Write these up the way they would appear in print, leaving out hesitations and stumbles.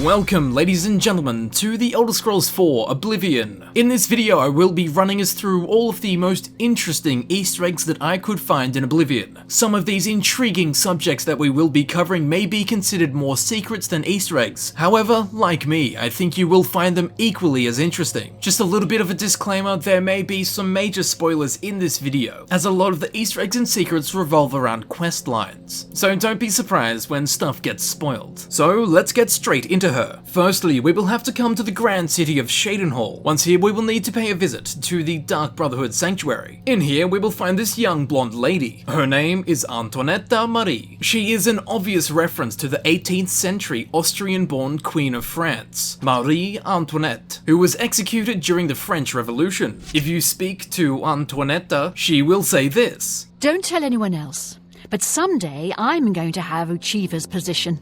Welcome, ladies and gentlemen, to the Elder Scrolls 4 Oblivion. In this video, I will be running us through all of the most interesting Easter eggs that I could find in Oblivion. Some of these intriguing subjects that we will be covering may be considered more secrets than Easter eggs. However, like me, I think you will find them equally as interesting. Just a little bit of a disclaimer, there may be some major spoilers in this video, as a lot of the Easter eggs and secrets revolve around quest lines. So don't be surprised when stuff gets spoiled. So let's get straight into her. Firstly, we will have to come to the grand city of Cheydinhal. Once here, we will need to pay a visit to the Dark Brotherhood sanctuary. In here, we will find this young blonde lady. Her name is Antoinetta Marie. She is an obvious reference to the 18th century Austrian-born Queen of France, Marie Antoinette, who was executed during the French Revolution. If you speak to Antoinetta, she will say this: "Don't tell anyone else, but someday I'm going to have Uchiva's position.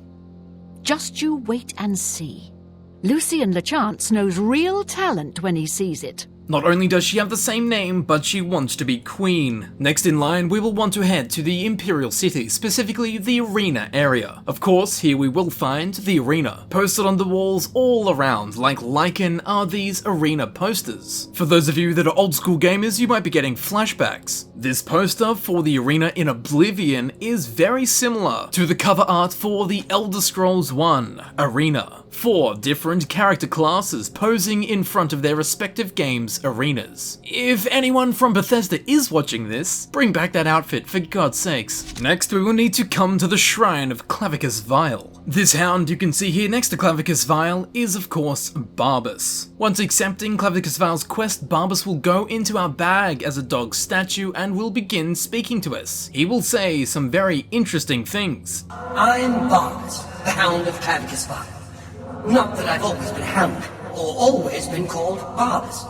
Just you wait and see. Lucien LeChance knows real talent when he sees it." Not only does she have the same name, but she wants to be queen. Next in line, we will want to head to the Imperial city, specifically the arena area. Of course, here we will find the arena. Posted on the walls all around, like lichen, are these arena posters. For those of you that are old school gamers, you might be getting flashbacks. This poster for the arena in Oblivion is very similar to the cover art for the Elder Scrolls 1 Arena. 4 different character classes posing in front of their respective games' arenas. If anyone from Bethesda is watching this, bring back that outfit for God's sakes. Next, we will need to come to the shrine of Clavicus Vile. This hound you can see here next to Clavicus Vile is of course Barbas. Once accepting Clavicus Vile's quest, Barbas will go into our bag as a dog statue and will begin speaking to us. He will say some very interesting things. "I'm Barbas, the Hound of Clavicus Vile. Not that I've always been Hound, or always been called Barbas.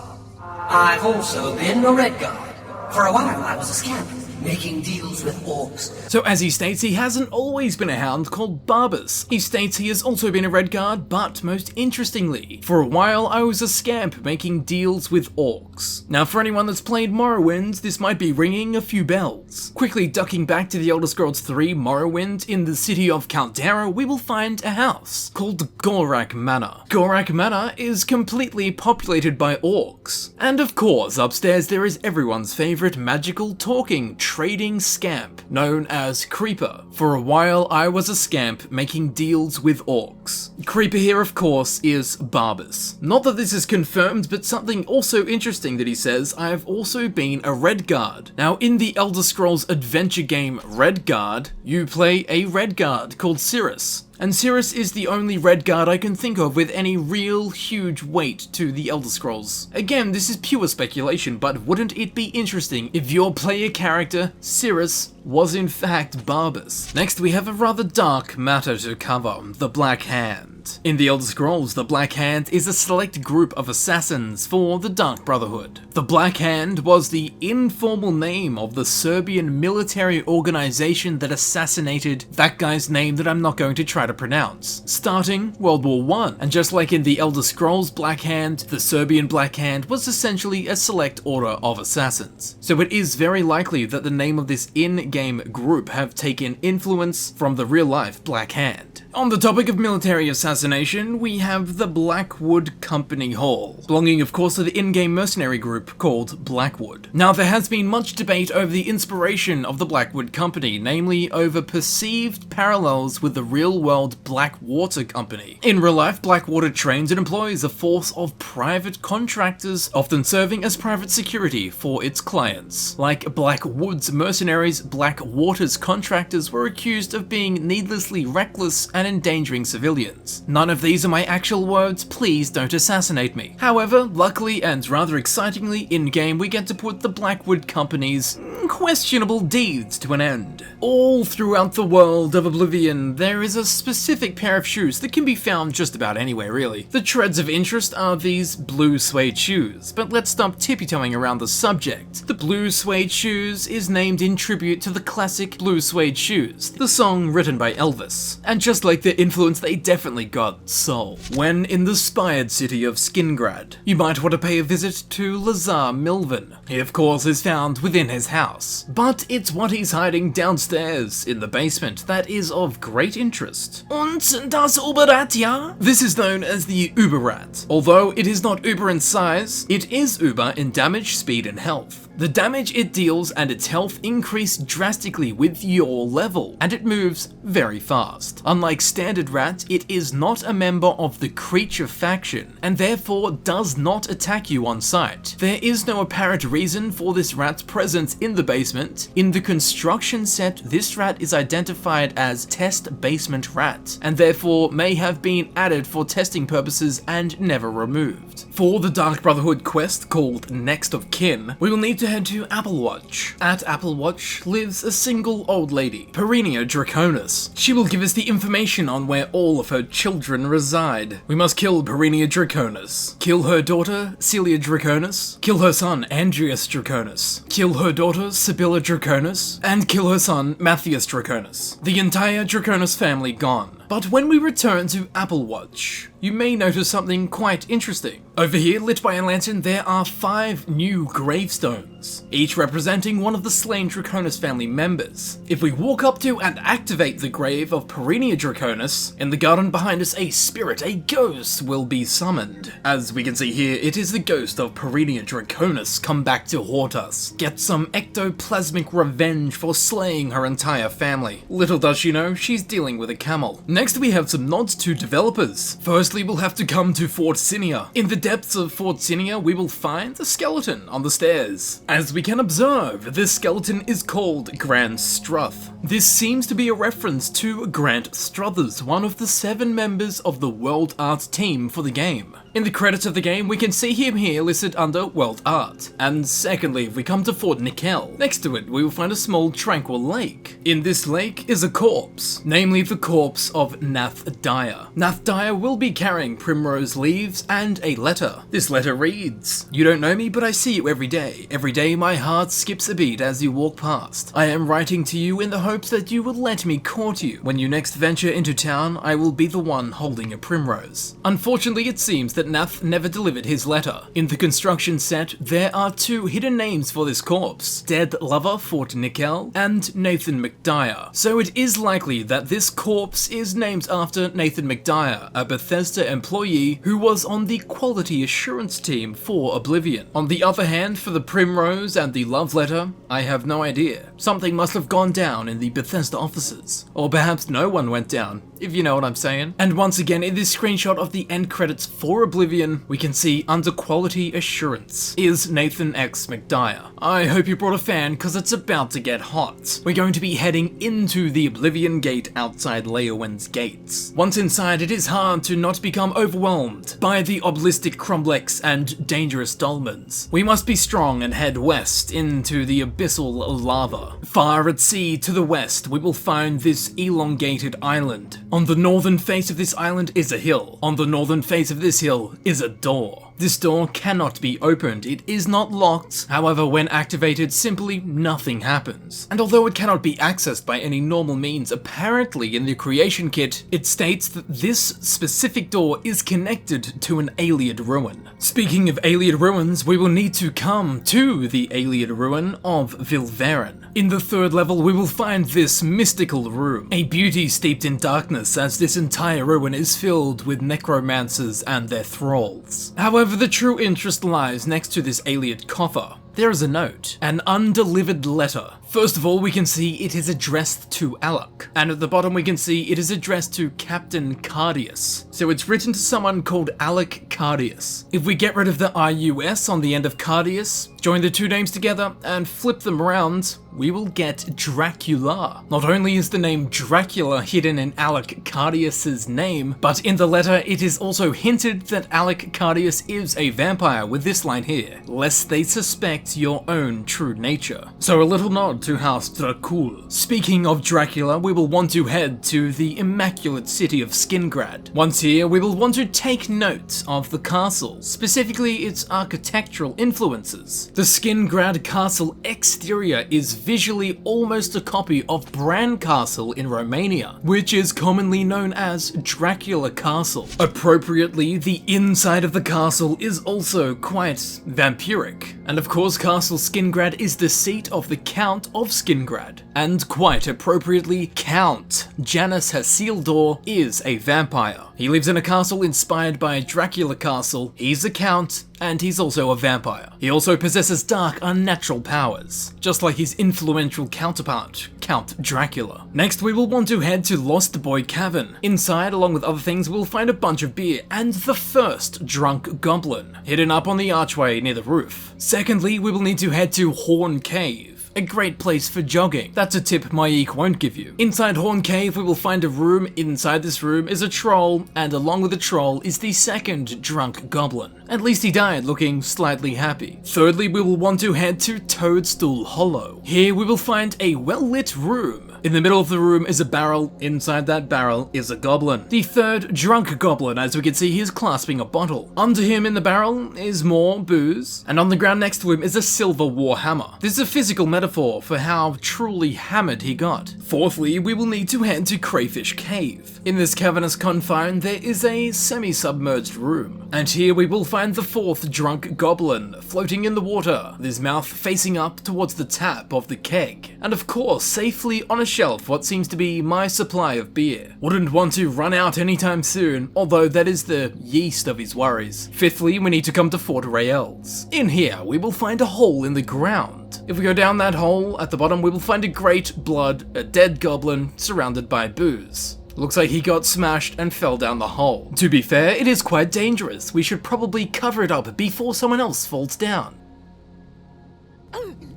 I've also been a Red Guard. For a while I was a scamp, making deals with orcs." So as he states, he hasn't always been a hound called Barbas. He states he has also been a Red Guard, but most interestingly, for a while I was a scamp making deals with orcs. Now for anyone that's played Morrowind, this might be ringing a few bells. Quickly ducking back to the Elder Scrolls 3 Morrowind, in the city of Caldera, we will find a house called Gorak Manor. Gorak Manor is completely populated by orcs. And of course, upstairs there is everyone's favorite magical talking trading scamp, known as Creeper. For a while, I was a scamp making deals with orcs. Creeper here, of course, is Barbas. Not that this is confirmed, but something also interesting that he says, I have also been a Red Guard. Now, in the Elder Scrolls adventure game Red Guard, you play a Red Guard called Cirrus. And Cirrus is the only Red Guard I can think of with any real huge weight to the Elder Scrolls. Again, this is pure speculation, but wouldn't it be interesting if your player character, Cirrus, was in fact Barbas? Next, we have a rather dark matter to cover, the BlackHand. In the Elder Scrolls, the BlackHand is a select group of assassins for the Dark Brotherhood. The BlackHand was the informal name of the Serbian military organization that assassinated that guy's name that I'm not going to try to pronounce, starting World War I. And just like in the Elder Scrolls BlackHand, the Serbian BlackHand was essentially a select order of assassins. So it is very likely that the name of this in-game group have taken influence from the real-life BlackHand. On the topic of military assassination, we have the Blackwood Company Hall, belonging of course to the in-game mercenary group called Blackwood. Now there has been much debate over the inspiration of the Blackwood Company, namely over perceived parallels with the real-world Blackwater Company. In real life, Blackwater trains and employs a force of private contractors, often serving as private security for its clients. Like Blackwood's mercenaries, Blackwater's contractors were accused of being needlessly reckless and endangering civilians. None of these are my actual words, please don't assassinate me. However, luckily and rather excitingly, in-game we get to put the Blackwood Company's questionable deeds to an end. All throughout the world of Oblivion, there is a specific pair of shoes that can be found just about anywhere really. The treads of interest are these blue suede shoes, but let's stop tippy-toeing around the subject. The blue suede shoes is named in tribute to the classic Blue Suede Shoes, the song written by Elvis. And just like their influence, they definitely god's soul. When in the spired city of Skingrad, you might want to pay a visit to Lazare Milvan. He of course is found within his house, but it's what he's hiding downstairs in the basement that is of great interest. Und das Uberrat, ja? This is known as the Uberrat. Although it is not Uber in size, it is Uber in damage, speed and health. The damage it deals and its health increase drastically with your level, and it moves very fast. Unlike standard rat, it is not a member of the creature faction, and therefore does not attack you on sight. There is no apparent reason for this rat's presence in the basement. In the construction set, this rat is identified as Test Basement Rat, and therefore may have been added for testing purposes and never removed. For the Dark Brotherhood quest called Next of Kin, we will need to head to Applewatch. At Applewatch lives a single old lady, Perinia Draconis. She will give us the information on where all of her children reside. We must kill Perinia Draconis, kill her daughter Celia Draconis, kill her son Andreas Draconis, kill her daughter Sibylla Draconis, and kill her son Matthias Draconis. The entire Draconis family gone. But when we return to Applewatch, you may notice something quite interesting. Over here, lit by a lantern, there are 5 new gravestones, each representing one of the slain Draconis family members. If we walk up to and activate the grave of Perinia Draconis, in the garden behind us a spirit, a ghost, will be summoned. As we can see here, it is the ghost of Perinia Draconis come back to haunt us, get some ectoplasmic revenge for slaying her entire family. Little does she know, she's dealing with a camel. Next we have some nods to developers. Firstly, we'll have to come to Fort Scinia. In the depths of Fort Scinia, we will find a skeleton on the stairs. As we can observe, this skeleton is called Gran Struthe. This seems to be a reference to Grant Struthers, one of the 7 members of the World Art team for the game. In the credits of the game, we can see him here listed under World Art. And secondly, if we come to Fort Nikel, next to it we will find a small tranquil lake. In this lake is a corpse, namely the corpse of Nath Dyer. Nath Dyer will be carrying primrose leaves and a letter. This letter reads, "You don't know me, but I see you every day. Every day my heart skips a beat as you walk past. I am writing to you in the hopes that you will let me court you. When you next venture into town, I will be the one holding a primrose." Unfortunately, it seems that Nath never delivered his letter. In the construction set, there are 2 hidden names for this corpse, Dead Lover Fort Nikel and Nathan McDyer. So it is likely that this corpse is named after Nathan McDyer, a Bethesda employee who was on the quality assurance team for Oblivion. On the other hand, for the primrose and the love letter, I have no idea. Something must have gone down in the Bethesda offices. Or perhaps no one went down, if you know what I'm saying. And once again, in this screenshot of the end credits for Oblivion, we can see under quality assurance is Nathan X McDyer. I hope you brought a fan, because it's about to get hot. We're going to be heading into the Oblivion gate outside Leyawiin's gates. Once inside, it is hard to not become overwhelmed by the oblistic Crumblex and dangerous dolmens. We must be strong and head west into the abyssal lava. Far at sea to the west, we will find this elongated island. On the northern face of this island is a hill. On the northern face of this hill is a door. This door cannot be opened, it is not locked, however when activated simply nothing happens. And although it cannot be accessed by any normal means, apparently in the creation kit, it states that this specific door is connected to an Ayleid ruin. Speaking of Ayleid ruins, we will need to come to the Ayleid ruin of Vilverin. In the 3rd level we will find this mystical room, a beauty steeped in darkness as this entire ruin is filled with necromancers and their thralls. However, the true interest lies next to this Ayleid coffer. There is a note, an undelivered letter. First of all, we can see it is addressed to Aluc, and at the bottom we can see it is addressed to Captain Cardius. So it's written to someone called Aluc Cardius. If we get rid of the IUS on the end of Cardius, join the 2 names together, and flip them around, we will get Dracula. Not only is the name Dracula hidden in Aluc Cardius's name, but in the letter it is also hinted that Aluc Cardius is a vampire with this line here, lest they suspect your own true nature. So a little nod to House Dracula. Speaking of Dracula, we will want to head to the immaculate city of Skingrad. Once here, we will want to take note of of the castle, specifically its architectural influences. The Skingrad castle exterior is visually almost a copy of Bran Castle in Romania, which is commonly known as Dracula Castle. Appropriately, the inside of the castle is also quite vampiric. And of course, Castle Skingrad is the seat of the Count of Skingrad. And quite appropriately, Count Janus Hasildor is a vampire. He lives in a castle inspired by Dracula Castle. He's a count, and he's also a vampire. He also possesses dark, unnatural powers, just like his influential counterpart, Count Dracula. Next, we will want to head to Lost Boy Cavern. Inside, along with other things, we'll find a bunch of beer and the first drunk goblin, hidden up on the archway near the roof. Secondly, we will need to head to Horn Cave, a great place for jogging. That's a tip my eek won't give you. Inside Horn Cave, we will find a room. Inside this room is a troll, and along with the troll is the second drunk goblin. At least he died looking slightly happy. Thirdly, we will want to head to Toadstool Hollow. Here we will find a well-lit room. In the middle of the room is a barrel. Inside that barrel is a goblin. The third drunk goblin, as we can see, he is clasping a bottle. Under him in the barrel is more booze, and on the ground next to him is a silver warhammer. This is a physical metaphor for how truly hammered he got. Fourthly, we will need to head to Crayfish Cave. In this cavernous confine, there is a semi-submerged room, and here we will find the fourth drunk goblin, floating in the water, with his mouth facing up towards the tap of the keg, and of course, safely on a shelf what seems to be my supply of beer. Wouldn't want to run out anytime soon, although that is the yeast of his worries. Fifthly, we need to come to Fort Raels. In here, we will find a hole in the ground. If we go down that hole, at the bottom we will find a great blood, a dead goblin surrounded by booze. Looks like he got smashed and fell down the hole. To be fair, it is quite dangerous. We should probably cover it up before someone else falls down.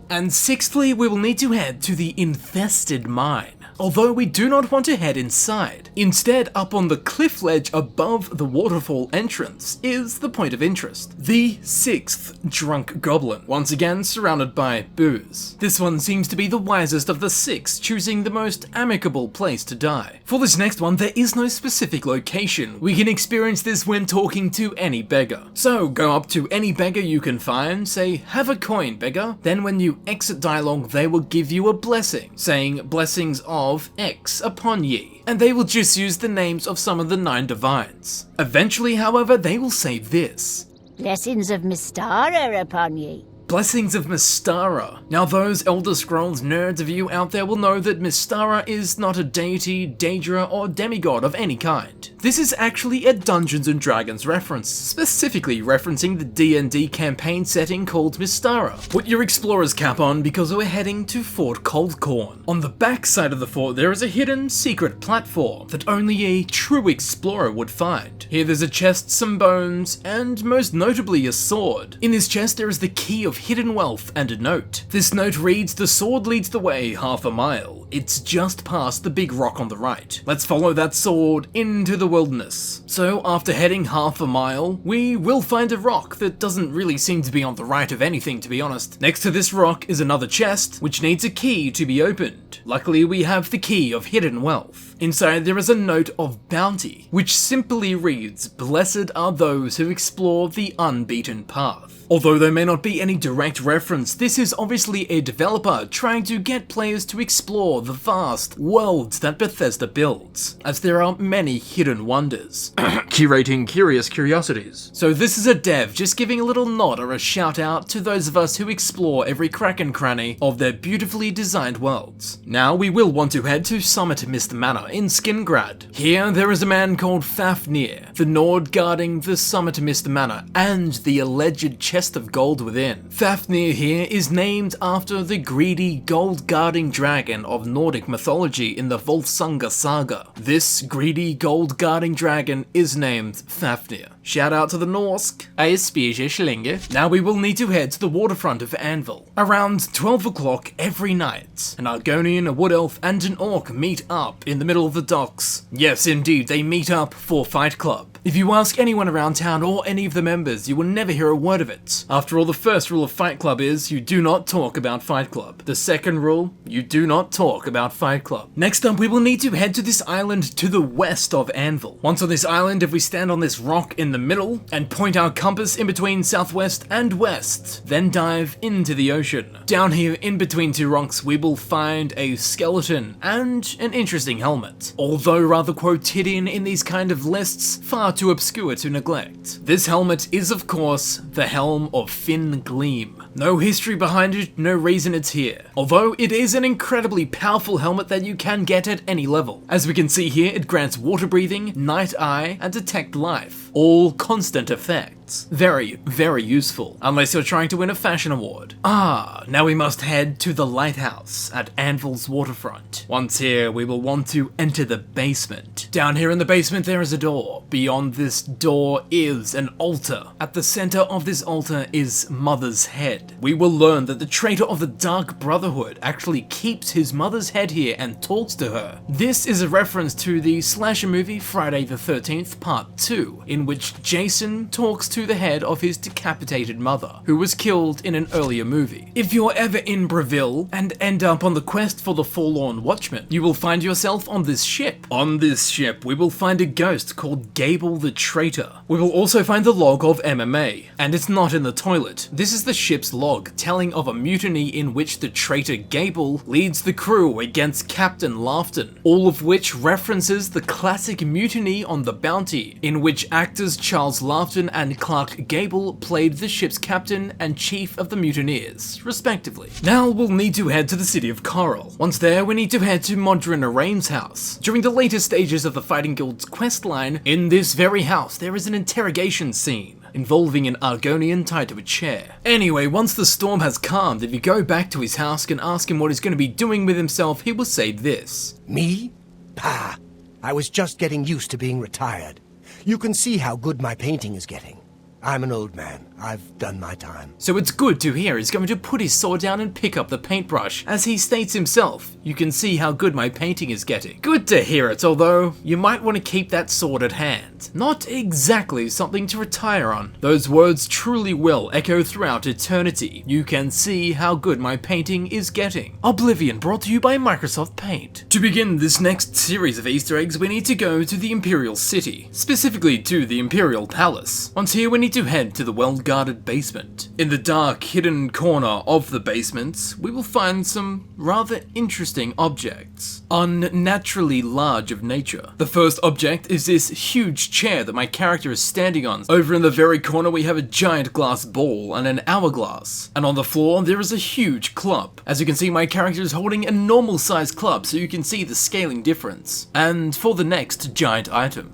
And sixthly, we will need to head to the infested mine. Although we do not want to head inside. Instead, up on the cliff ledge above the waterfall entrance is the point of interest. The sixth drunk goblin, once again surrounded by booze. This one seems to be the wisest of the six, choosing the most amicable place to die. For this next one, there is no specific location. We can experience this when talking to any beggar. So go up to any beggar you can find, say, "Have a coin, beggar." Then when you exit dialogue, they will give you a blessing, saying blessings of X upon ye, and they will just use the names of some of the 9 divines. Eventually, however, they will say this: Blessings of Mystara upon ye. Blessings of Mystara. Now those Elder Scrolls nerds of you out there will know that Mystara is not a deity, daedra, or demigod of any kind. This is actually a Dungeons & Dragons reference, specifically referencing the D&D campaign setting called Mystara. Put your explorer's cap on because we're heading to Fort Coldcorn. On the back side of the fort there is a hidden secret platform that only a true explorer would find. Here there's a chest, some bones, and most notably a sword. In this chest there is the key of hidden wealth and a note. This note reads, "The sword leads the way half a mile. It's just past the big rock on the right. Let's follow that sword into the wilderness." So after heading half a mile, we will find a rock that doesn't really seem to be on the right of anything, to be honest. Next to this rock is another chest, which needs a key to be opened. Luckily we have the key of hidden wealth. Inside there is a note of bounty, which simply reads, "Blessed are those who explore the unbeaten path." Although there may not be any direct reference, this is obviously a developer trying to get players to explore the vast worlds that Bethesda builds, as there are many hidden wonders. Curating curious curiosities. So this is a dev just giving a little nod or a shout out to those of us who explore every crack and cranny of their beautifully designed worlds. Now we will want to head to Summit Mist Manor in Skingrad. Here there is a man called Fafnir, the Nord guarding the Summit Mist Manor and the alleged chest of gold within. Fafnir here is named after the greedy gold-guarding dragon of Nordic mythology in the Volsunga saga. This greedy gold-guarding dragon is named Fafnir. Shout out to the Norse. I spiser slenge. Now we will need to head to the waterfront of Anvil. Around 12 o'clock every night, an Argonian Vilverin, a wood elf, and an orc meet up in the middle of the docks. Yes, indeed, they meet up for Fight Club. If you ask anyone around town or any of the members, you will never hear a word of it. After all, the first rule of Fight Club is you do not talk about Fight Club. The second rule, you do not talk about Fight Club. Next up, we will need to head to this island to the west of Anvil. Once on this island, if we stand on this rock in the middle and point our compass in between southwest and west, then dive into the ocean. Down here, in between two rocks, we will find a skeleton and an interesting helmet. Although rather quotidian in these kind of lists, far too obscure to neglect. This helmet is, of course, the Helm of Fin Gleam. No history behind it, no reason it's here. Although it is an incredibly powerful helmet that you can get at any level. As we can see here, it grants water breathing, night eye, and detect life. All constant effects. Very, very useful. Unless you're trying to win a fashion award. Now we must head to the lighthouse at Anvil's waterfront. Once here, we will want to enter the basement. Down here in the basement, there is a door. Beyond this door is an altar. At the center of this altar is Mother's head. We will learn that the traitor of the Dark Brotherhood actually keeps his mother's head here and talks to her. This is a reference to the slasher movie Friday the 13th Part 2, in which Jason talks to the head of his decapitated mother, who was killed in an earlier movie. If you're ever in Breville and end up on the quest for the Forlorn Watchman, you will find yourself on this ship. On this ship, we will find a ghost called Gable the Traitor. We will also find the log of MMA, and it's not in the toilet. This is the ship's log, telling of a mutiny in which the traitor Gable leads the crew against Captain Laughton, all of which references the classic mutiny on the Bounty, in which actors Charles Laughton and Clark Gable played the ship's captain and chief of the mutineers, respectively. Now we'll need to head to the city of Coral. Once there, we need to head to Modron Araim's house. During the later stages of the Fighting Guild's questline, in this very house, there is an interrogation scene involving an Argonian tied to a chair. Anyway, once the storm has calmed, if you go back to his house and ask him what he's going to be doing with himself, he will say this. Me? Pah! I was just getting used to being retired. You can see how good my painting is getting. I'm an old man. I've done my time. So it's good to hear he's going to put his sword down and pick up the paintbrush. As he states himself, you can see how good my painting is getting. Good to hear it, although you might want to keep that sword at hand. Not exactly something to retire on. Those words truly will echo throughout eternity. You can see how good my painting is getting. Oblivion, brought to you by Microsoft Paint. To begin this next series of Easter eggs, we need to go to the Imperial City, specifically to the Imperial Palace. Once here, we need to head to the well-guarded basement. In the dark, hidden corner of the basements, we will find some rather interesting objects, unnaturally large of nature. The first object is this huge chair that my character is standing on. Over in the very corner, we have a giant glass ball and an hourglass. And on the floor, there is a huge club. As you can see, my character is holding a normal-sized club, so you can see the scaling difference. And for the next giant item.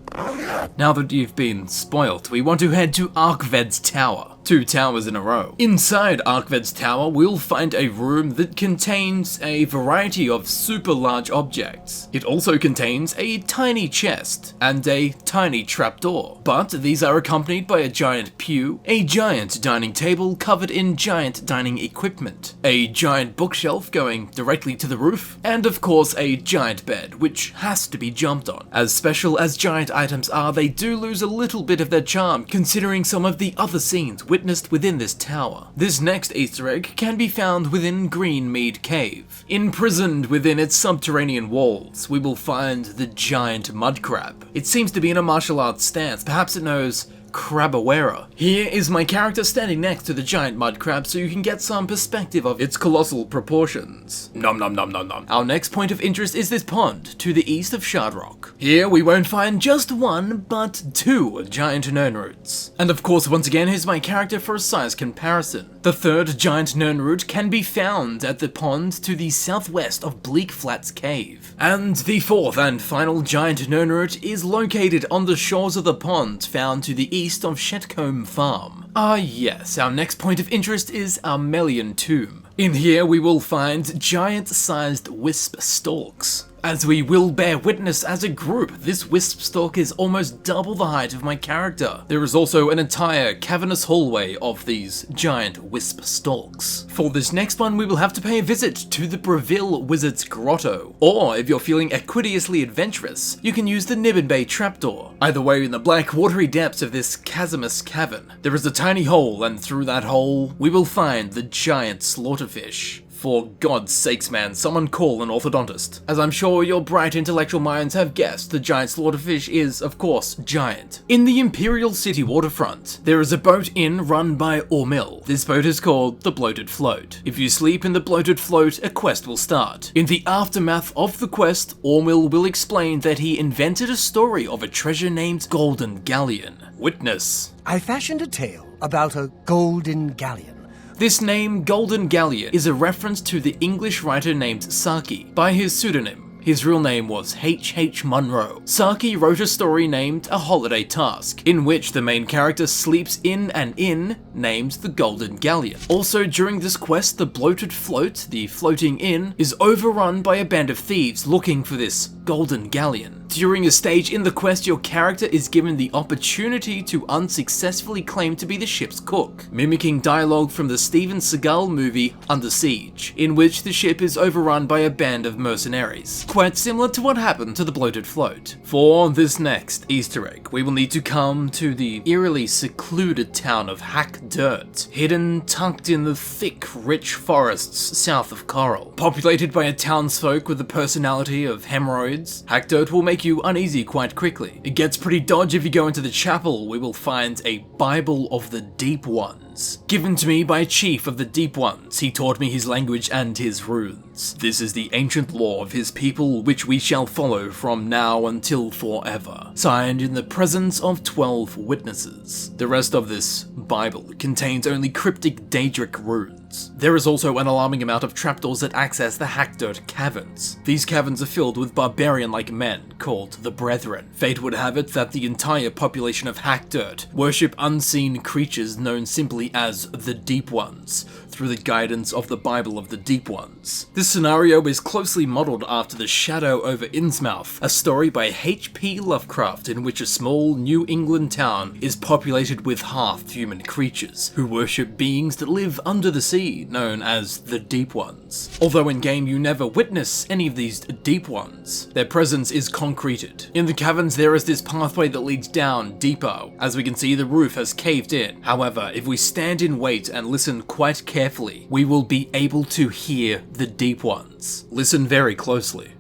Now that you've been spoilt, we want to head to Arkved's Tower. 2 towers in a row. Inside Arkved's Tower, we'll find a room that contains a variety of super large objects. It also contains a tiny chest and a tiny trapdoor, but these are accompanied by a giant pew, a giant dining table covered in giant dining equipment, a giant bookshelf going directly to the roof, and of course a giant bed, which has to be jumped on. As special as giant items are, they do lose a little bit of their charm, considering some of the other scenes witnessed within this tower. This next Easter egg can be found within Greenmead Cave. Imprisoned within its subterranean walls, we will find the giant mud crab. It seems to be in a martial arts stance, perhaps it knows Crabawera. Here is my character standing next to the giant mud crab so you can get some perspective of its colossal proportions. Nom nom nom nom nom. Our next point of interest is this pond to the east of Shardrock. Here we won't find just 1, but 2 giant nernroots. And of course, once again, here's my character for a size comparison. The 3rd giant nernroot can be found at the pond to the southwest of Bleak Flats Cave. And the 4th and final giant nernroot is located on the shores of the pond found to the east of Shetcombe Farm. Yes, our next point of interest is our Melian Tomb. In here we will find giant-sized wisp stalks. As we will bear witness as a group, this wisp stalk is almost double the height of my character. There is also an entire cavernous hallway of these giant wisp stalks. For this next one, we will have to pay a visit to the Breville Wizard's Grotto. Or, if you're feeling equidiously adventurous, you can use the Nibbin Bay trapdoor. Either way, in the black watery depths of this chasmous cavern, there is a tiny hole, and through that hole, we will find the giant slaughterfish. For God's sakes, man, someone call an orthodontist. As I'm sure your bright intellectual minds have guessed, the giant slaughterfish is, of course, giant. In the Imperial City waterfront, there is a boat inn run by Ormil. This boat is called the Bloated Float. If you sleep in the Bloated Float, a quest will start. In the aftermath of the quest, Ormil will explain that he invented a story of a treasure named Golden Galleon. Witness. I fashioned a tale about a golden galleon. This name, Golden Galleon, is a reference to the English writer named Saki by his pseudonym. His real name was H.H. Munro. Saki wrote a story named A Holiday Task, in which the main character sleeps in an inn named the Golden Galleon. Also, during this quest, the Bloated Float, the floating inn, is overrun by a band of thieves looking for this Golden Galleon. During a stage in the quest, your character is given the opportunity to unsuccessfully claim to be the ship's cook, mimicking dialogue from the Steven Seagal movie Under Siege, in which the ship is overrun by a band of mercenaries. Quite similar to what happened to the Bloated Float. For this next Easter egg, we will need to come to the eerily secluded town of Hack Dirt, hidden tucked in the thick, rich forests south of Coral. Populated by a townsfolk with the personality of hemorrhoids, Hack Dirt will make you uneasy quite quickly. It gets pretty dodgy if you go into the chapel. We will find a Bible of the Deep Ones, given to me by a chief of the Deep Ones. He taught me his language and his runes. This is the ancient law of his people, which we shall follow from now until forever. Signed in the presence of 12 witnesses. The rest of this Bible contains only cryptic Daedric runes. There is also an alarming amount of trapdoors that access the Hackdirt caverns. These caverns are filled with barbarian-like men called the Brethren. Fate would have it that the entire population of Hackdirt worship unseen creatures known simply as the Deep Ones, through the guidance of the Bible of the Deep Ones. This scenario is closely modeled after The Shadow over Innsmouth, a story by H.P. Lovecraft in which a small New England town is populated with half-human creatures who worship beings that live under the sea, known as the Deep Ones. Although in-game you never witness any of these Deep Ones, their presence is concreted. In the caverns there is this pathway that leads down deeper. As we can see, the roof has caved in. However, if we stand in wait and listen quite carefully, we will be able to hear the Deep Ones. Listen very closely.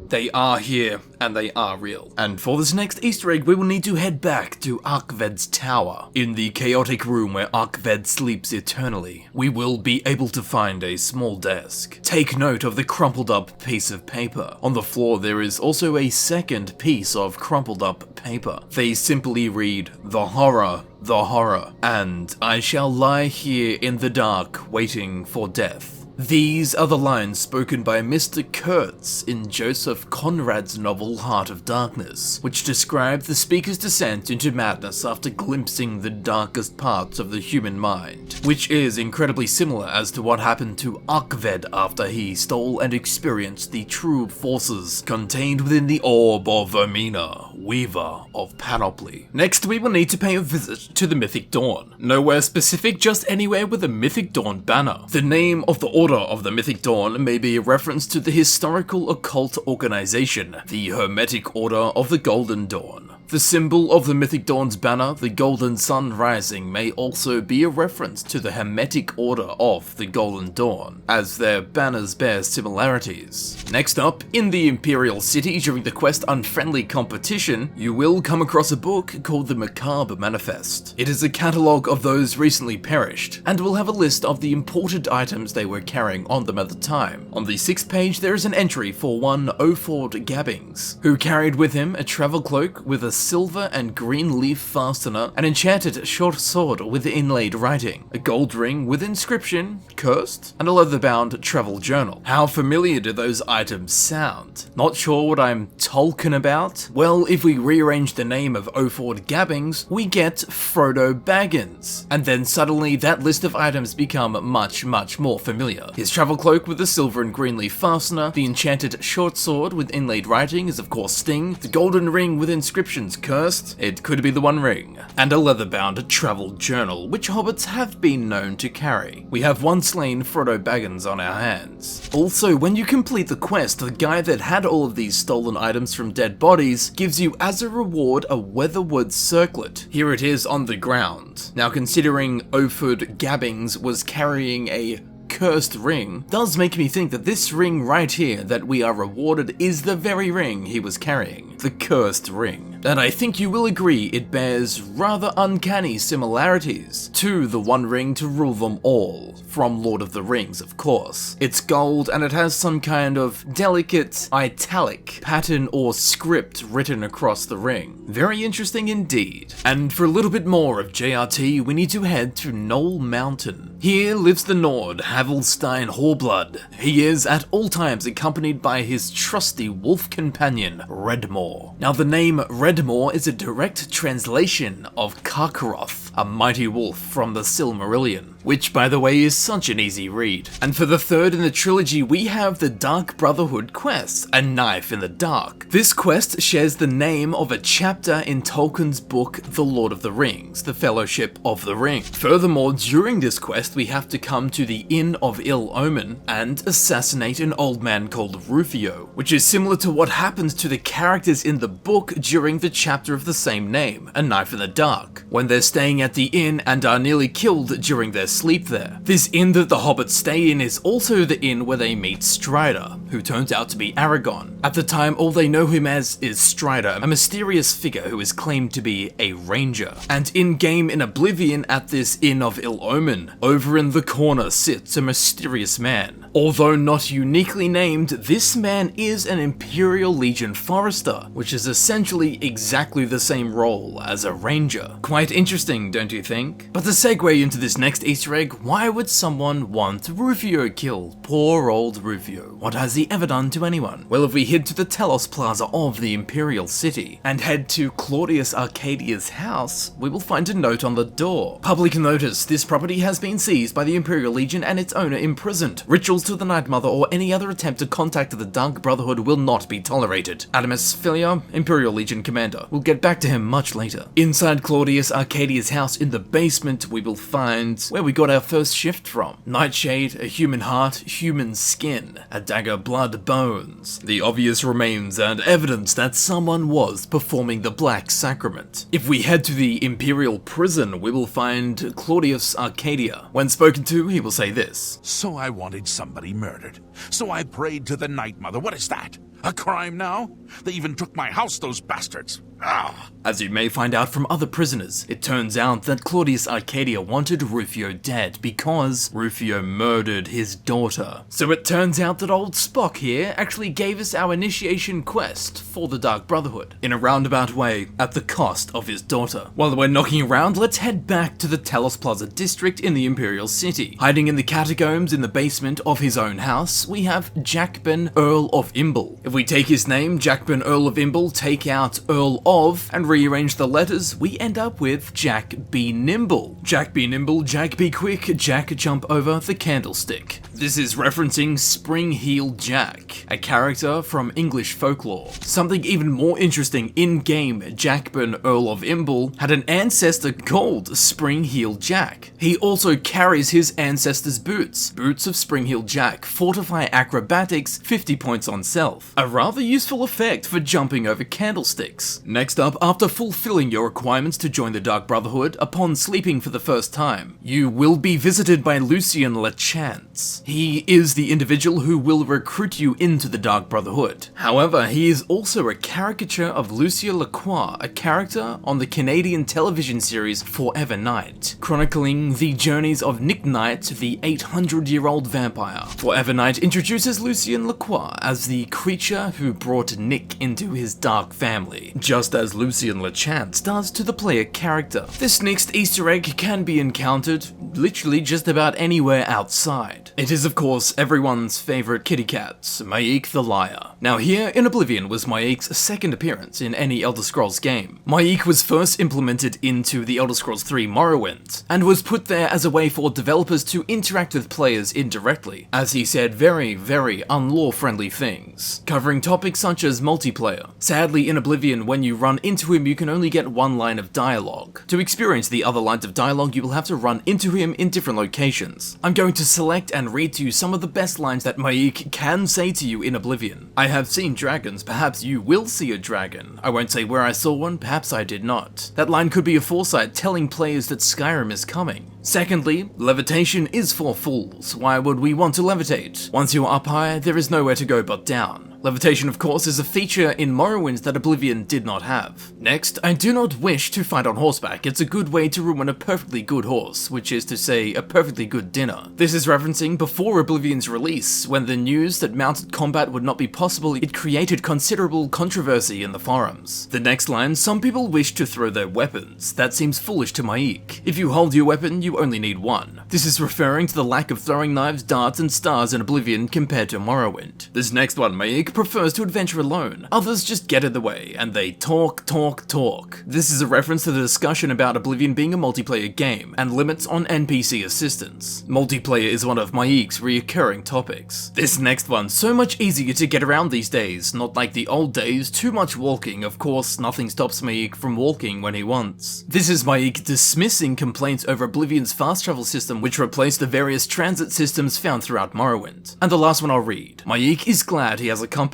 They are here, and they are real. And for this next Easter egg, we will need to head back to Arkved's tower. In the chaotic room where Arkved sleeps eternally, we will be able to find a small desk. Take note of the crumpled up piece of paper. On the floor there is also a second piece of crumpled up paper. They simply read, "The horror, and I shall lie here in the dark waiting for death." These are the lines spoken by Mr. Kurtz in Joseph Conrad's novel Heart of Darkness, which describe the speaker's descent into madness after glimpsing the darkest parts of the human mind, which is incredibly similar as to what happened to Arkved after he stole and experienced the true forces contained within the orb of Vermina, Weaver of Panoply. Next, we will need to pay a visit to the Mythic Dawn. Nowhere specific, just anywhere with a Mythic Dawn banner. The name of the Order of the Mythic Dawn may be a reference to the historical occult organization, the Hermetic Order of the Golden Dawn. The symbol of the Mythic Dawn's banner, the Golden Sun Rising, may also be a reference to the Hermetic Order of the Golden Dawn, as their banners bear similarities. Next up, in the Imperial City during the quest Unfriendly Competition, you will come across a book called the Macabre Manifest. It is a catalogue of those recently perished, and will have a list of the important items they were carrying on them at the time. On the 6th page there is an entry for one Oford Gabbings, who carried with him a travel cloak with a silver and green leaf fastener, an enchanted short sword with inlaid writing, a gold ring with inscription, cursed, and a leather-bound travel journal. How familiar do those items sound? Not sure what I'm talking about? Well, if we rearrange the name of Oford Gabbings, we get Frodo Baggins. And then suddenly that list of items become much more familiar. His travel cloak with the silver and green leaf fastener, the enchanted short sword with inlaid writing is of course Sting, the golden ring with inscriptions cursed, it could be the One Ring, and a leather-bound travel journal, which hobbits have been known to carry. We have one slain Frodo Baggins on our hands. Also, when you complete the quest, the guy that had all of these stolen items from dead bodies gives you as a reward a weatherwood circlet. Here it is on the ground. Now, considering Oford Gabbings was carrying a cursed ring, does make me think that this ring right here that we are rewarded is the very ring he was carrying, the cursed ring. And I think you will agree it bears rather uncanny similarities to the One Ring to rule them all, from Lord of the Rings of course. It's gold and it has some kind of delicate italic pattern or script written across the ring. Very interesting indeed. And for a little bit more of JRT, we need to head to Knoll Mountain. Here lives the Nord, Havelstein Horblood. He is at all times accompanied by his trusty wolf companion, Redmore. Now the name Redmore is a direct translation of Karkaroth, a mighty wolf from the Silmarillion, which by the way is such an easy read. And for the third in the trilogy we have the Dark Brotherhood quest, A Knife in the Dark. This quest shares the name of a chapter in Tolkien's book The Lord of the Rings, The Fellowship of the Ring. Furthermore, during this quest we have to come to the Inn of Ill Omen and assassinate an old man called Rufio, which is similar to what happens to the characters in the book during the chapter of the same name, A Knife in the Dark, when they're staying at the inn and are nearly killed during their sleep there. This inn that the hobbits stay in is also the inn where they meet Strider, who turns out to be Aragon. At the time, all they know him as is Strider, a mysterious figure who is claimed to be a ranger. And in-game in Oblivion at this Inn of Ill Omen, over in the corner sits a mysterious man. Although not uniquely named, this man is an Imperial Legion Forester, which is essentially exactly the same role as a ranger. Quite interesting, don't you think? But to segue into this next Easter egg, why would someone want Rufio killed? Poor old Rufio. What has he ever done to anyone? Well, if we head to the Telos Plaza of the Imperial City and head to Claudius Arcadia's house, we will find a note on the door. Public notice, this property has been seized by the Imperial Legion and its owner imprisoned. Rituals to the Night Mother or any other attempt to contact the Dark Brotherhood will not be tolerated. Adamus Filia, Imperial Legion Commander. We'll get back to him much later. Inside Claudius Arcadia's house in the basement, we will find where we got our first shift from. Nightshade, a human heart, human skin, a dagger, blood, bones. The obvious remains and evidence that someone was performing the Black Sacrament. If we head to the Imperial prison, we will find Claudius Arcadia. When spoken to, he will say this. So I wanted somebody murdered. So I prayed to the Night Mother. What is that? A crime now? They even took my house, those bastards. Ah. As you may find out from other prisoners, it turns out that Claudius Arcadia wanted Rufio dead because Rufio murdered his daughter. So it turns out that old Spock here actually gave us our initiation quest for the Dark Brotherhood, in a roundabout way, at the cost of his daughter. While we're knocking around, let's head back to the Telos Plaza district in the Imperial City. Hiding in the catacombs in the basement of his own house, we have Jackben, Earl of Imble. If we take his name, Jackben, Earl of Imble, take out Earl of, and rearrange the letters, we end up with Jack Be Nimble. Jack Be Nimble, Jack Be Quick, Jack Jump Over the Candlestick. This is referencing Spring-Heeled Jack, a character from English folklore. Something even more interesting, in-game, Jackben, Earl of Imble had an ancestor called Spring-Heeled Jack. He also carries his ancestor's boots. Boots of Spring-Heeled Jack fortify acrobatics, 50 points on self. A rather useful effect for jumping over candlesticks. Next up, after fulfilling your requirements to join the Dark Brotherhood, upon sleeping for the first time, you will be visited by Lucien Lechance. He is the individual who will recruit you into the Dark Brotherhood. However, he is also a caricature of Lucien Lacroix, a character on the Canadian television series Forever Knight, chronicling the journeys of Nick Knight, the 800-year-old vampire. Forever Knight introduces Lucien Lacroix as the creature who brought Nick into his dark family, just as Lucien Lachance does to the player character. This next Easter egg can be encountered literally just about anywhere outside. It is of course everyone's favourite kitty cat, Maik the Liar. Now here in Oblivion was Maik's second appearance in any Elder Scrolls game. Maik was first implemented into the Elder Scrolls 3 Morrowind, and was put there as a way for developers to interact with players indirectly, as he said very, very unlore-friendly things, covering topics such as multiplayer. Sadly, in Oblivion, when you run into him, you can only get one line of dialogue. To experience the other lines of dialogue, you will have to run into him in different locations. I'm going to select and read to you some of the best lines that Maik can say to you in Oblivion. I have seen dragons, perhaps you will see a dragon. I won't say where I saw one, perhaps I did not. That line could be a foresight telling players that Skyrim is coming. Secondly, levitation is for fools. Why would we want to levitate? Once you are up high, there is nowhere to go but down. Levitation, of course, is a feature in Morrowind that Oblivion did not have. Next, I do not wish to fight on horseback. It's a good way to ruin a perfectly good horse, which is to say, a perfectly good dinner. This is referencing before Oblivion's release, when the news that mounted combat would not be possible, it created considerable controversy in the forums. The next line, some people wish to throw their weapons. That seems foolish to Maik. If you hold your weapon, you only need one. This is referring to the lack of throwing knives, darts, and stars in Oblivion compared to Morrowind. This next one, Maik prefers to adventure alone. Others just get in the way, and they talk. This is a reference to the discussion about Oblivion being a multiplayer game, and limits on NPC assistance. Multiplayer is one of Maik's reoccurring topics. This next one, so much easier to get around these days, not like the old days, too much walking. Of course, nothing stops Maik from walking when he wants. This is Maik dismissing complaints over Oblivion's fast travel system, which replaced the various transit systems found throughout Morrowind. And the last one I'll read. Maik is glad he has a compass.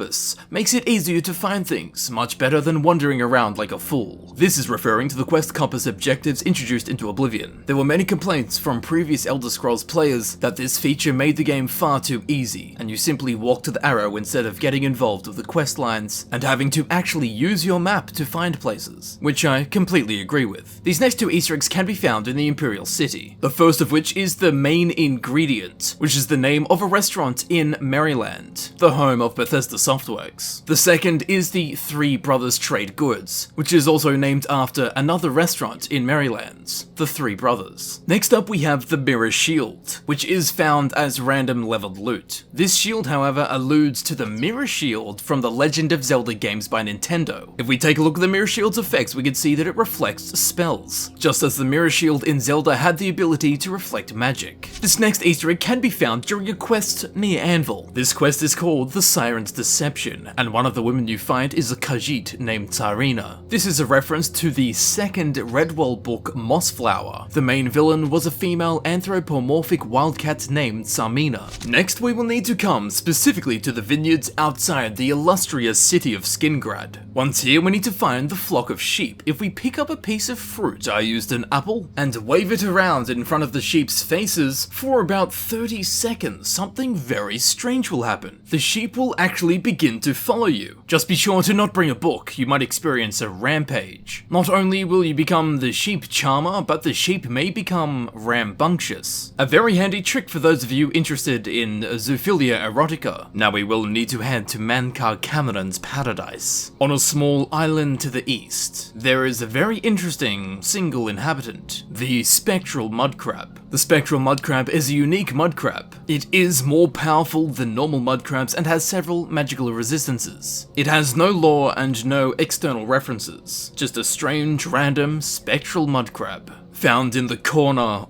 Makes it easier to find things, much better than wandering around like a fool. This is referring to the quest compass objectives introduced into Oblivion. There were many complaints from previous Elder Scrolls players that this feature made the game far too easy, and you simply walk to the arrow instead of getting involved with the quest lines and having to actually use your map to find places, which I completely agree with. These next two Easter eggs can be found in the Imperial City, the first of which is the main ingredient, which is the name of a restaurant in Maryland, the home of Bethesda Softworks. The second is the Three Brothers Trade Goods, which is also named after another restaurant in Maryland, the Three Brothers. Next up we have the Mirror Shield, which is found as random leveled loot. This shield, however, alludes to the Mirror Shield from the Legend of Zelda games by Nintendo. If we take a look at the Mirror Shield's effects, we can see that it reflects spells, just as the Mirror Shield in Zelda had the ability to reflect magic. This next Easter egg can be found during a quest near Anvil. This quest is called the Siren's Deception, and one of the women you find is a Khajiit named Tsarina. This is a reference to the second Redwall book Mossflower. The main villain was a female anthropomorphic wildcat named Samina. Next we will need to come specifically to the vineyards outside the illustrious city of Skingrad. Once here we need to find the flock of sheep. If we pick up a piece of fruit, I used an apple, and wave it around in front of the sheep's faces for about 30 seconds, something very strange will happen. The sheep will actually begin to follow you. Just be sure to not bring a book, you might experience a rampage. Not only will you become the sheep charmer, but the sheep may become rambunctious. A very handy trick for those of you interested in zoophilia erotica. Now we will need to head to Mankar Cameron's paradise. On a small island to the east, there is a very interesting single inhabitant, the Spectral Mudcrab. The Spectral Mudcrab is a unique mudcrab. It is more powerful than normal mudcrabs and has several magical resistances. It has no lore and no external references, just a strange, random, spectral mudcrab, found in the corner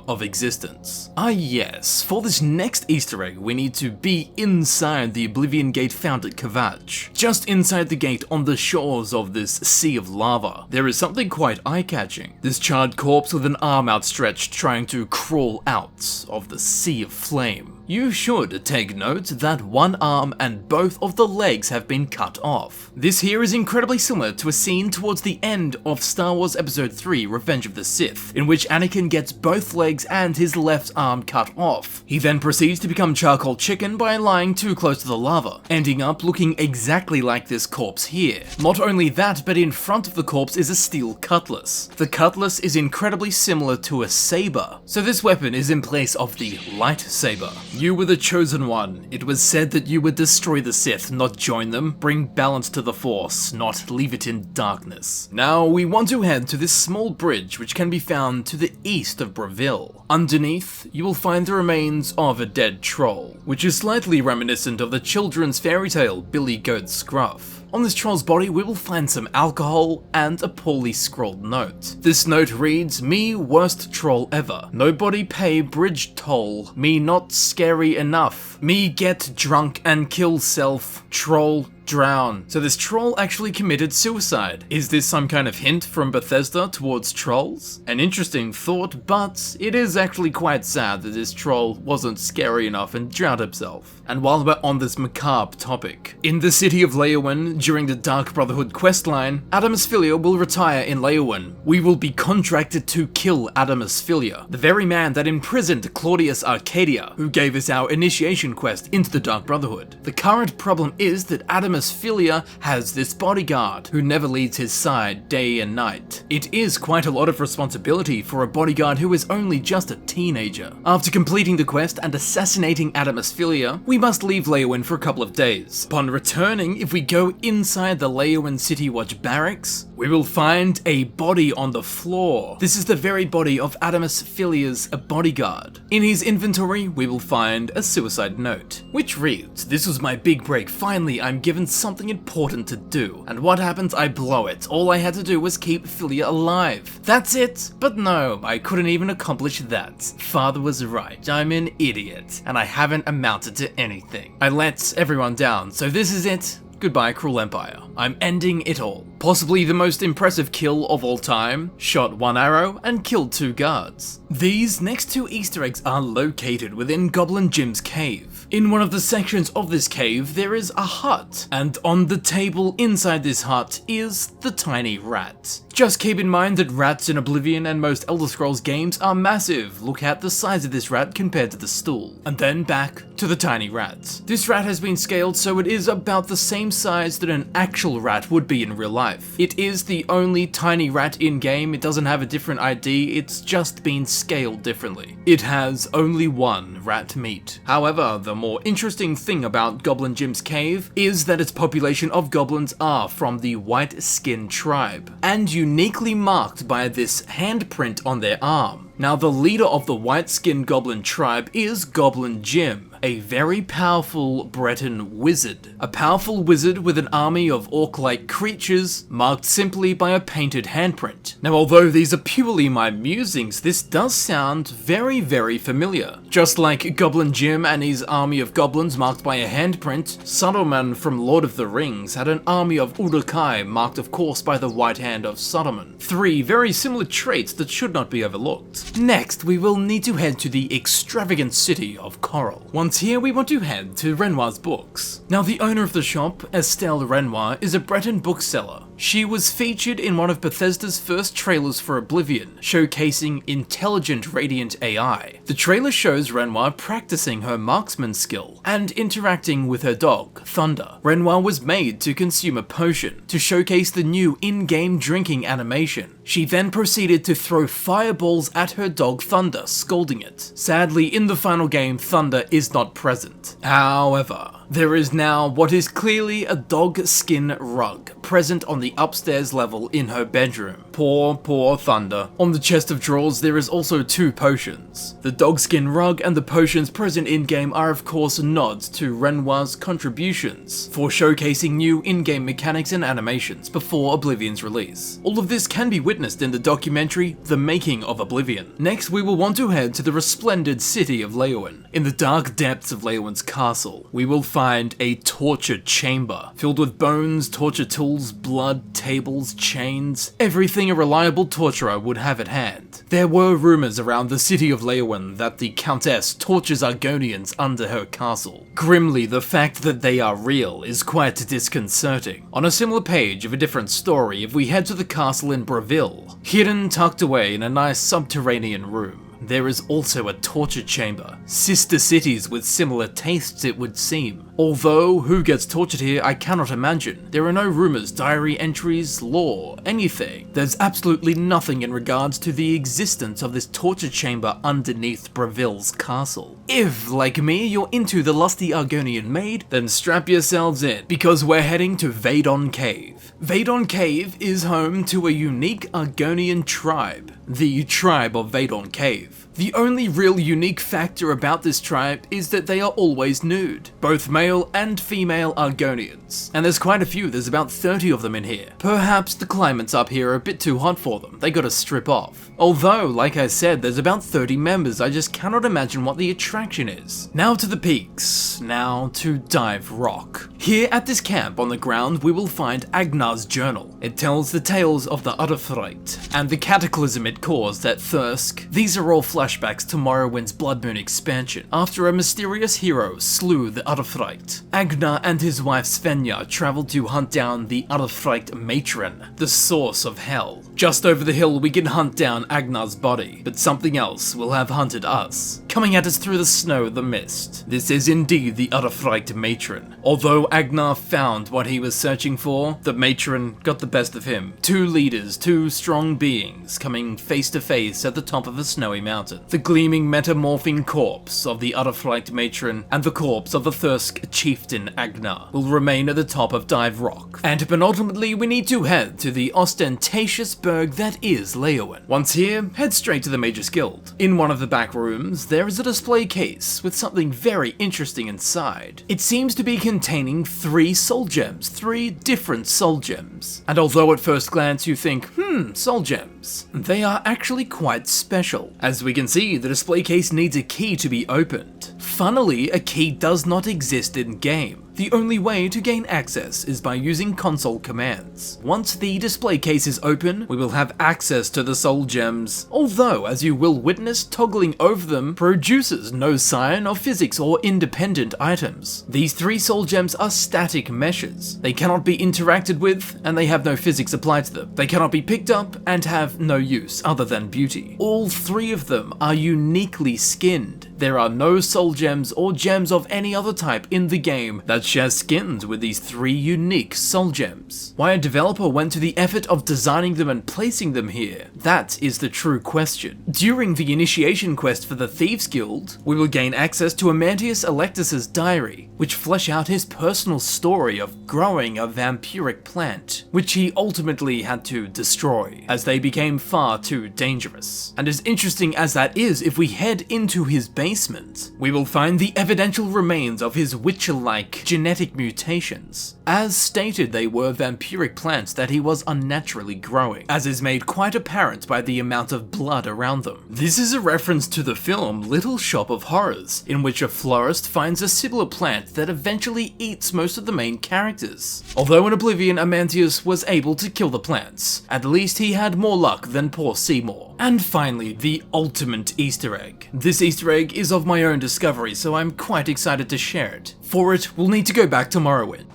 of existence. Ah yes, for this next Easter egg we need to be inside the Oblivion Gate found at Kvatch. Just inside the gate on the shores of this sea of lava, there is something quite eye-catching. This charred corpse with an arm outstretched trying to crawl out of the sea of flame. You should take note that one arm and both of the legs have been cut off. This here is incredibly similar to a scene towards the end of Star Wars Episode 3 Revenge of the Sith, in which Anakin gets both legs and his left arm cut off. He then proceeds to become charcoal chicken by lying too close to the lava, ending up looking exactly like this corpse here. Not only that, but in front of the corpse is a steel cutlass. The cutlass is incredibly similar to a saber, so this weapon is in place of the lightsaber. You were the chosen one. It was said that you would destroy the Sith, not join them, bring balance to the Force, not leave it in darkness. Now we want to head to this small bridge which can be found to the east of Breville. Underneath, you will find the remains of a dead troll, which is slightly reminiscent of the children's fairy tale Billy Goat Scruff. On this troll's body, we will find some alcohol and a poorly scrawled note. This note reads, "Me worst troll ever. Nobody pay bridge toll. Me not scary enough. Me get drunk and kill self. Troll drown." So this troll actually committed suicide. Is this some kind of hint from Bethesda towards trolls? An interesting thought, but it is actually quite sad that this troll wasn't scary enough and drowned himself. And while we're on this macabre topic, in the city of Leyawiin, during the Dark Brotherhood questline, Adamus Filia will retire in Leyawiin. We will be contracted to kill Adamus Filia, the very man that imprisoned Claudius Arcadia, who gave us our initiation quest into the Dark Brotherhood. The current problem is that Adamus Filia has this bodyguard who never leaves his side day and night. It is quite a lot of responsibility for a bodyguard who is only just a teenager. After completing the quest and assassinating Adamus Filia, we must leave Leyawiin for a couple of days. Upon returning, if we go inside the Leyawiin City Watch barracks, we will find a body on the floor. This is the very body of Adamus Filia's bodyguard. In his inventory, we will find a suicide note, which reads, "This was my big break. Finally, I'm given something important to do. And what happens? I blow it. All I had to do was keep Filia alive. That's it. But no, I couldn't even accomplish that. Father was right. I'm an idiot. And I haven't amounted to anything. I let everyone down. So this is it. Goodbye, cruel empire. I'm ending it all." Possibly the most impressive kill of all time, shot 1 arrow and killed 2 guards. These next 2 Easter eggs are located within Goblin Jim's cave. In one of the sections of this cave, there is a hut, and on the table inside this hut is the tiny rat. Just keep in mind that rats in Oblivion and most Elder Scrolls games are massive. Look at the size of this rat compared to the stool. And then back to the tiny rat. This rat has been scaled so it is about the same size that an actual rat would be in real life. It is the only tiny rat in game. It doesn't have a different ID, it's just been scaled differently. It has only 1 rat meat. However, the more interesting thing about Goblin Jim's cave is that its population of goblins are from the White Skin tribe, and uniquely marked by this handprint on their arm. Now, the leader of the White Skin Goblin tribe is Goblin Jim, a very powerful Breton wizard. A powerful wizard with an army of orc-like creatures marked simply by a painted handprint. Now, although these are purely my musings, this does sound very, very familiar. Just like Goblin Jim and his army of goblins marked by a handprint, Saruman from Lord of the Rings had an army of Uruk-hai marked of course by the white hand of Saruman. 3 very similar traits that should not be overlooked. Next, we will need to head to the extravagant city of Coral. Once here, we want to head to Renoir's books. Now, the owner of the shop, Estelle Renoir, is a Breton bookseller. She was featured in one of Bethesda's first trailers for Oblivion, showcasing intelligent radiant AI. The trailer shows Renoir practicing her marksman skill and interacting with her dog, Thunder. Renoir was made to consume a potion to showcase the new in-game drinking animation. She then proceeded to throw fireballs at her dog Thunder, scolding it. Sadly, in the final game, Thunder is not present. However, there is now what is clearly a dog skin rug present on the upstairs level in her bedroom. Poor Thunder. On the chest of drawers, there is also 2 potions. The dog skin rug and the potions present in-game are of course nods to Renoir's contributions for showcasing new in-game mechanics and animations before Oblivion's release. All of this can be witnessed in the documentary The Making of Oblivion. Next, we will want to head to the resplendent city of Leyawiin. In the dark depths of Leyawiin's castle, we will find a torture chamber filled with bones, torture tools, blood, tables, chains, everything a reliable torturer would have at hand. There were rumors around the city of Leyawiin that the Countess tortures Argonians under her castle. Grimly, the fact that they are real is quite disconcerting. On a similar page of a different story, if we head to the castle in Breville, hidden tucked away in a nice subterranean room, there is also a torture chamber. Sister cities with similar tastes, it would seem. Although, who gets tortured here, I cannot imagine. There are no rumors, diary entries, lore, anything. There's absolutely nothing in regards to the existence of this torture chamber underneath Breville's castle. If, like me, you're into the lusty Argonian maid, then strap yourselves in, because we're heading to Vadon Cave. Vadon Cave is home to a unique Argonian tribe, the Tribe of Vadon Cave. The only real unique factor about this tribe is that they are always nude, both male and female Argonians. And there's quite a few, there's about 30 of them in here. Perhaps the climates up here are a bit too hot for them, they gotta strip off. Although, like I said, there's about 30 members, I just cannot imagine what the attraction is. Now to the peaks, now to Dive Rock. Here at this camp on the ground, we will find Agnar's journal. It tells the tales of the Utterfright and the cataclysm it caused at Thirsk. These are all flashbacks to Morrowind's Blood Moon expansion, after a mysterious hero slew the Utterfright. Agnar and his wife Svenja traveled to hunt down the Utterfright matron, the source of hell. Just over the hill we can hunt down Agnar's body, but something else will have hunted us, coming at us through the snow, the mist. This is indeed the Utterfright matron. Although Agnar found what he was searching for, the matron got the best of him. Two leaders, two strong beings, coming face to face at the top of a snowy mountain. The gleaming metamorphing corpse of the Utterfright matron and the corpse of the Thirsk chieftain Agnar will remain at the top of Dive Rock. And penultimately we need to head to the ostentatious burg that is Leyawiin. Once here, head straight to the Mage's Guild. In one of the back rooms, there is a display case with something very interesting inside. It seems to be containing 3 soul gems, 3 different soul gems. And although at first glance you think, soul gems, they are actually quite special. As we can see, the display case needs a key to be opened. Funnily, a key does not exist in-game. The only way to gain access is by using console commands. Once the display case is open, we will have access to the soul gems, although, as you will witness, toggling over them produces no sign of physics or independent items. These 3 soul gems are static meshes. They cannot be interacted with, and they have no physics applied to them. They cannot be picked up and have no use other than beauty. All 3 of them are uniquely skinned. There are no soul gems or gems of any other type in the game that share skins with these 3 unique soul gems. Why a developer went to the effort of designing them and placing them here, that is the true question. During the initiation quest for the Thieves Guild, we will gain access to Amantius Electus's diary, which flesh out his personal story of growing a vampiric plant, which he ultimately had to destroy, as they became far too dangerous. And as interesting as that is, if we head into his basement, we will find the evidential remains of his witcher-like genetic mutations. As stated, they were vampiric plants that he was unnaturally growing, as is made quite apparent by the amount of blood around them. This is a reference to the film Little Shop of Horrors, in which a florist finds a similar plant that eventually eats most of the main characters. Although in Oblivion, Amantius was able to kill the plants, at least he had more luck than poor Seymour. And finally, the ultimate Easter egg. This Easter egg is of my own discovery, so I'm quite excited to share it. For it, we'll need to go back to Morrowind.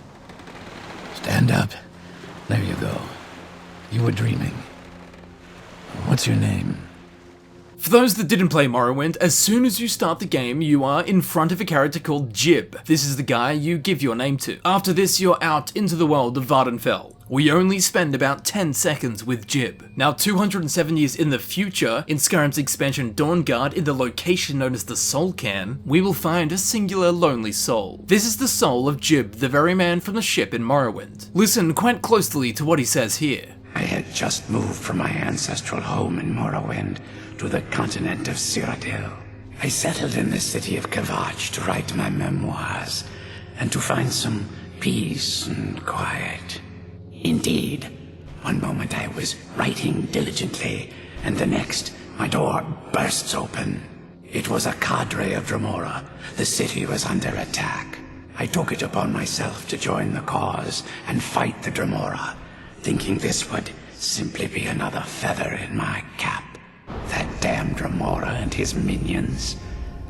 Stand up. There you go. You were dreaming. What's your name? For those that didn't play Morrowind, as soon as you start the game, you are in front of a character called Jib. This is the guy you give your name to. After this, you're out into the world of Vardenfell. We only spend about 10 seconds with Jib. Now 207 years in the future, in Skyrim's expansion Dawnguard, in the location known as the Soul Cairn, we will find a singular lonely soul. This is the soul of Jib, the very man from the ship in Morrowind. Listen quite closely to what he says here. I had just moved from my ancestral home in Morrowind to the continent of Cyrodiil. I settled in the city of Kavach to write my memoirs and to find some peace and quiet. Indeed, one moment I was writing diligently, and the next my door bursts open. It was a cadre of Dremora. The city was under attack. I took it upon myself to join the cause and fight the Dremora, thinking this would simply be another feather in my cap. That damn Dremora and his minions.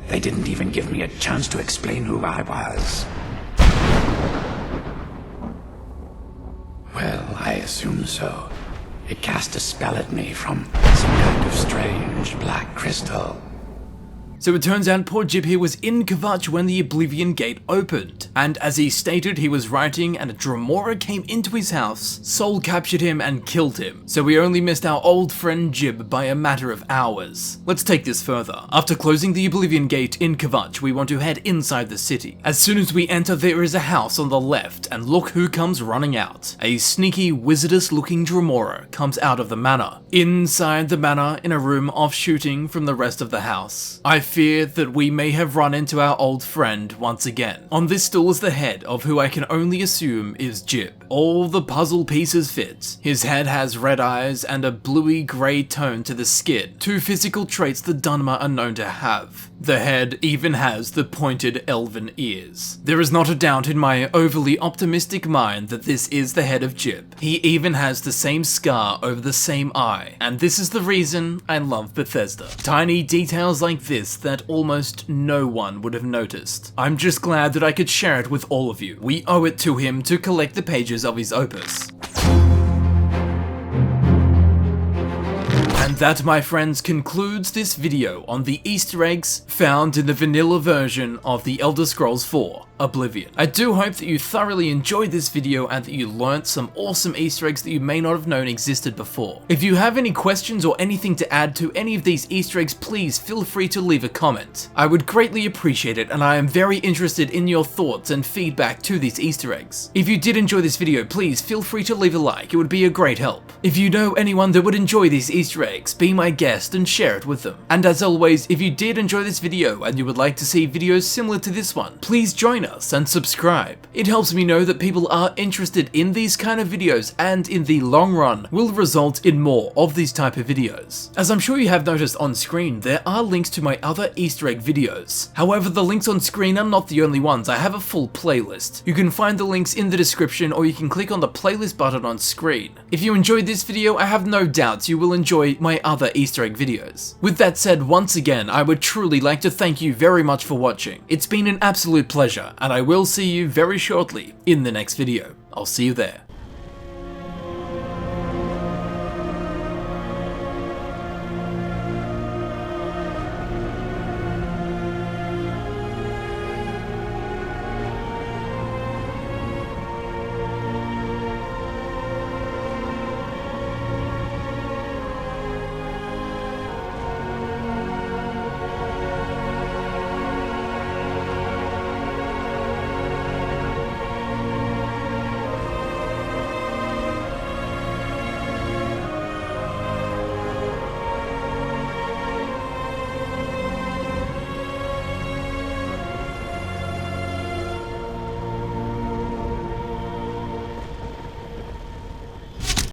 They didn't even give me a chance to explain who I was. Well, I assume so. It cast a spell at me from some kind of strange black crystal. So it turns out poor Jib here was in Kvatch when the Oblivion Gate opened, and as he stated, he was writing and a Dremora came into his house, soul captured him and killed him, so we only missed our old friend Jib by a matter of hours. Let's take this further. After closing the Oblivion Gate in Kvatch, we want to head inside the city. As soon as we enter, there is a house on the left, and look who comes running out. A sneaky, wizardous looking Dremora comes out of the manor. Inside the manor, in a room off shooting from the rest of the house, I fear that we may have run into our old friend once again. On this stool is the head of who I can only assume is Jib. All the puzzle pieces fit. His head has red eyes and a bluey grey tone to the skin, two physical traits the Dunmer are known to have. The head even has the pointed elven ears. There is not a doubt in my overly optimistic mind that this is the head of Jib. He even has the same scar over the same eye, and this is the reason I love Bethesda. Tiny details like this that almost no one would have noticed. I'm just glad that I could share it with all of you. We owe it to him to collect the pages of his opus. And that, my friends, concludes this video on the Easter eggs found in the vanilla version of the Elder Scrolls 4 Oblivion. I do hope that you thoroughly enjoyed this video and that you learnt some awesome Easter eggs that you may not have known existed before. If you have any questions or anything to add to any of these Easter eggs, please feel free to leave a comment. I would greatly appreciate it, and I am very interested in your thoughts and feedback to these Easter eggs. If you did enjoy this video, please feel free to leave a like, it would be a great help. If you know anyone that would enjoy these Easter eggs, be my guest and share it with them. And as always, if you did enjoy this video and you would like to see videos similar to this one, please join us and subscribe. It helps me know that people are interested in these kind of videos and in the long run will result in more of these type of videos. As I'm sure you have noticed on screen, there are links to my other Easter egg videos. However, the links on screen are not the only ones. I have a full playlist. You can find the links in the description or you can click on the playlist button on screen. If you enjoyed this video, I have no doubts you will enjoy my other Easter egg videos. With that said, once again, I would truly like to thank you very much for watching. It's been an absolute pleasure, and I will see you very shortly in the next video. I'll see you there.